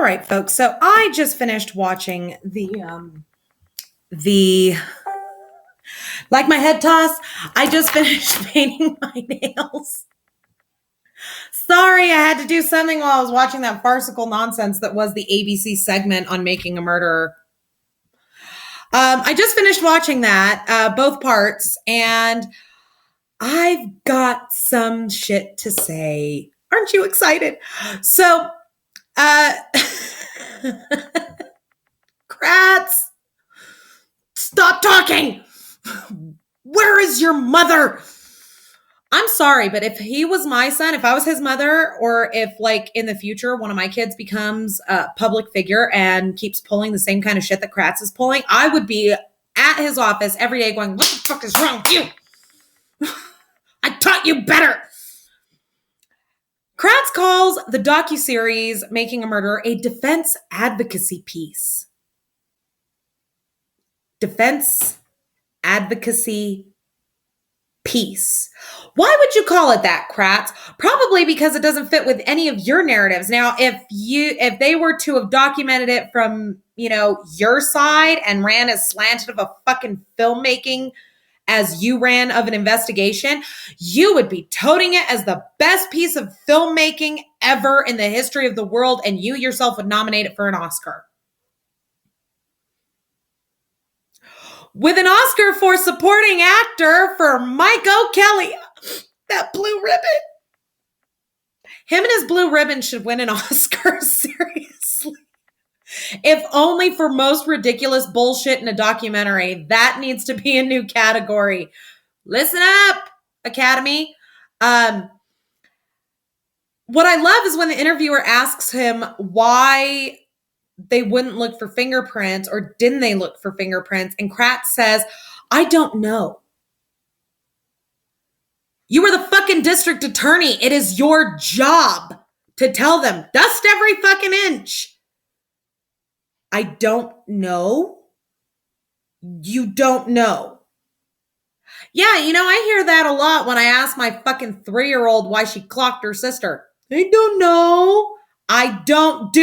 All right, folks. So I just finished watching the like my head toss. I just finished painting my nails. Sorry, I had to do something while I was watching that farcical nonsense that was the ABC segment on Making a Murderer. I just finished watching that, both parts, and I've got some shit to say. Aren't you excited? So, Kratz, stop talking. Where is your mother? I'm sorry, but if he was my son, if I was his mother, or if like in the future, one of my kids becomes a public figure and keeps pulling the same kind of shit that Kratz is pulling, I would be at his office every day going, what the fuck is wrong with you? I taught you better. Kratz calls the docuseries Making a Murderer a defense advocacy piece. Defense advocacy piece. Why would you call it that, Kratz? Probably because it doesn't fit with any of your narratives. Now, if they were to have documented it from, your side and ran as slanted of a fucking filmmaking as you ran of an investigation, you would be toting it as the best piece of filmmaking ever in the history of the world, and you yourself would nominate it for an Oscar. With an Oscar for supporting actor for Mike O'Kelly, that blue ribbon. Him and his blue ribbon should win an Oscar, seriously. If only for most ridiculous bullshit in a documentary. That needs to be a new category. Listen up, Academy. What I love is when the interviewer asks him why they wouldn't look for fingerprints, or didn't they look for fingerprints? And Kratz says, I don't know. You were the fucking district attorney. It is your job to tell them, dust every fucking inch. I don't know. You don't know. Yeah, I hear that a lot when I ask my fucking 3-year-old why she clocked her sister. I don't know. I don't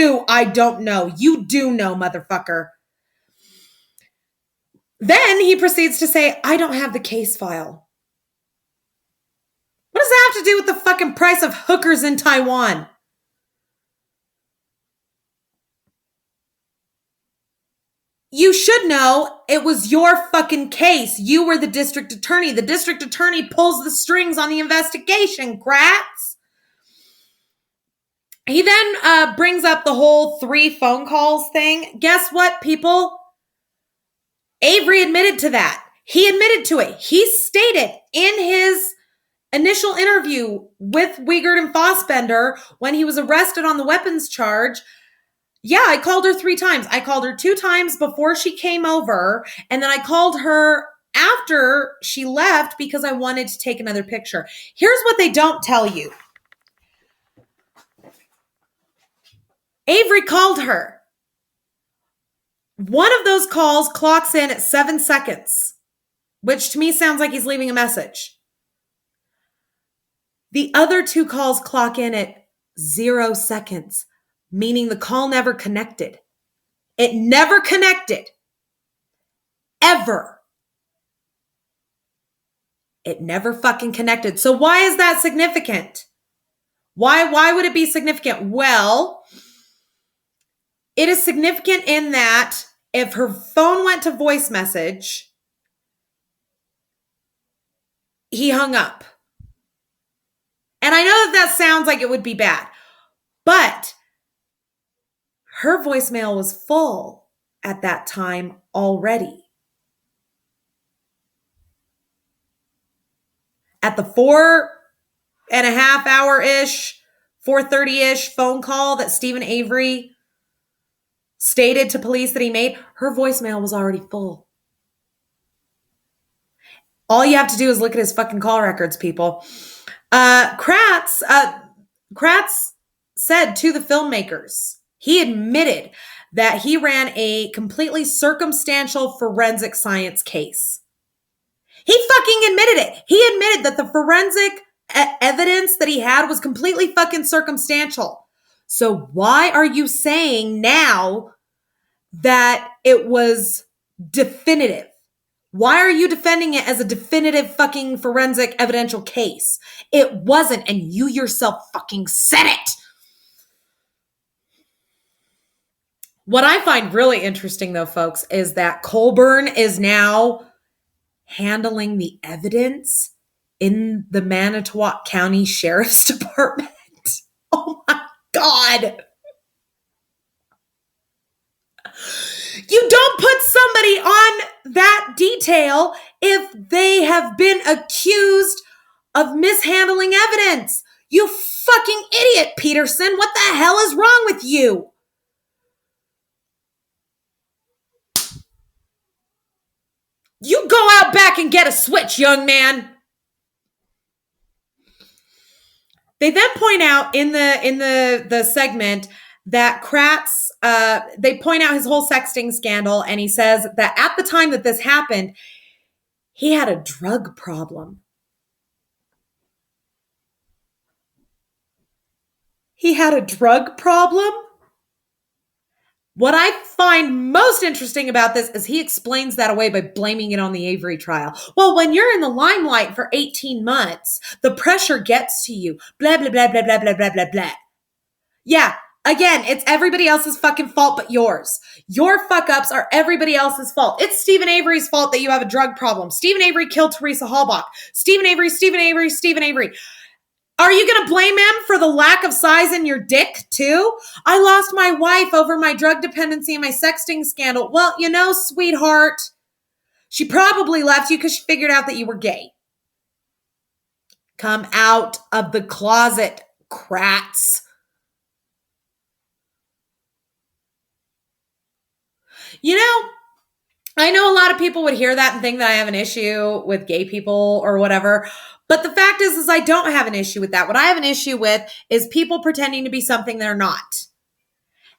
know. You do know, motherfucker. Then he proceeds to say, I don't have the case file. What does that have to do with the fucking price of hookers in Taiwan? You should know it was your fucking case. You were the district attorney. The district attorney pulls the strings on the investigation, Kratz. He then brings up the whole 3 phone calls thing. Guess what, people? Avery admitted to that. He admitted to it. He stated in his initial interview with Wiegert and Fassbender when he was arrested on the weapons charge, yeah, I called her 3 times. I called her 2 times before she came over, and then I called her after she left because I wanted to take another picture. Here's what they don't tell you. Avery called her. One of those calls clocks in at 7 seconds, which to me sounds like he's leaving a message. The other 2 calls clock in at 0 seconds, meaning the call never connected. It never connected. Ever. It never fucking connected. So why is that significant? Why would it be significant? Well, it is significant in that if her phone went to voice message, he hung up. And I know that sounds like it would be bad, but her voicemail was full at that time already. At the 4.5 hour-ish, 4:30-ish phone call that Stephen Avery stated to police that he made, her voicemail was already full. All you have to do is look at his fucking call records, people. Kratz said to the filmmakers, he admitted that he ran a completely circumstantial forensic science case. He fucking admitted it. He admitted that the forensic evidence that he had was completely fucking circumstantial. So why are you saying now that it was definitive? Why are you defending it as a definitive fucking forensic evidential case? It wasn't, and you yourself fucking said it. What I find really interesting, though, folks, is that Colburn is now handling the evidence in the Manitowoc County Sheriff's Department. Oh my God. You don't put somebody on that detail if they have been accused of mishandling evidence. You fucking idiot, Peterson. What the hell is wrong with you? You go out back and get a switch, young man. They then point out in the segment that Kratz, they point out his whole sexting scandal, and he says that at the time that this happened, he had a drug problem. He had a drug problem? What I find most interesting about this is he explains that away by blaming it on the Avery trial. Well, when you're in the limelight for 18 months, the pressure gets to you. Blah, blah, blah, blah, blah, blah, blah, blah, blah. Yeah, again, it's everybody else's fucking fault but yours. Your fuck-ups are everybody else's fault. It's Stephen Avery's fault that you have a drug problem. Stephen Avery killed Teresa Halbach. Stephen Avery. Are you going to blame him for the lack of size in your dick, too? I lost my wife over my drug dependency and my sexting scandal. Well, you know, sweetheart, she probably left you because she figured out that you were gay. Come out of the closet, Kratz. You know, I know a lot of people would hear that and think that I have an issue with gay people or whatever. But the fact is I don't have an issue with that. What I have an issue with is people pretending to be something they're not.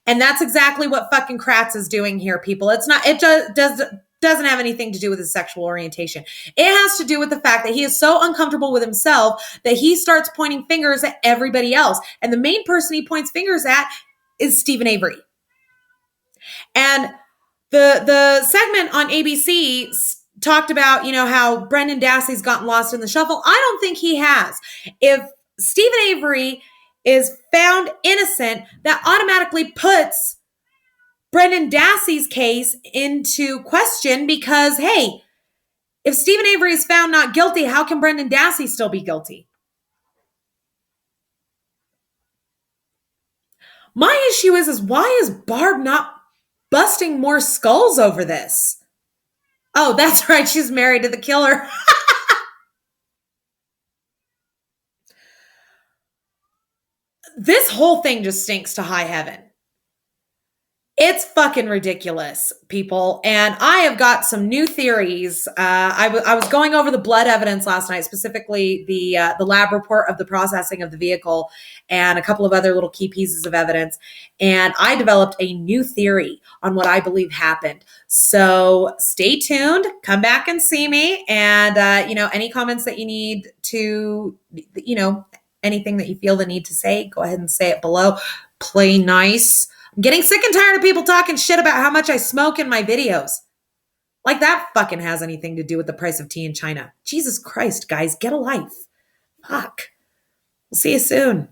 And that's exactly what fucking Kratz is doing here, people. It's not, it doesn't have anything to do with his sexual orientation. It has to do with the fact that he is so uncomfortable with himself that he starts pointing fingers at everybody else. And the main person he points fingers at is Stephen Avery. And the segment on ABC talked about, you know, how Brendan Dassey's gotten lost in the shuffle. I don't think he has. If Stephen Avery is found innocent, that automatically puts Brendan Dassey's case into question because, hey, if Stephen Avery is found not guilty, how can Brendan Dassey still be guilty? My issue is why is Barb not busting more skulls over this? Oh, that's right. She's married to the killer. This whole thing just stinks to high heaven. It's fucking ridiculous, people. And I have got some new theories. I was going over the blood evidence last night, specifically the lab report of the processing of the vehicle and a couple of other little key pieces of evidence. And I developed a new theory on what I believe happened. So stay tuned. Come back and see me. And, any comments that you need to, anything that you feel the need to say, go ahead and say it below. Play nice. I'm getting sick and tired of people talking shit about how much I smoke in my videos. Like that fucking has anything to do with the price of tea in China. Jesus Christ, guys, get a life. Fuck. We'll see you soon.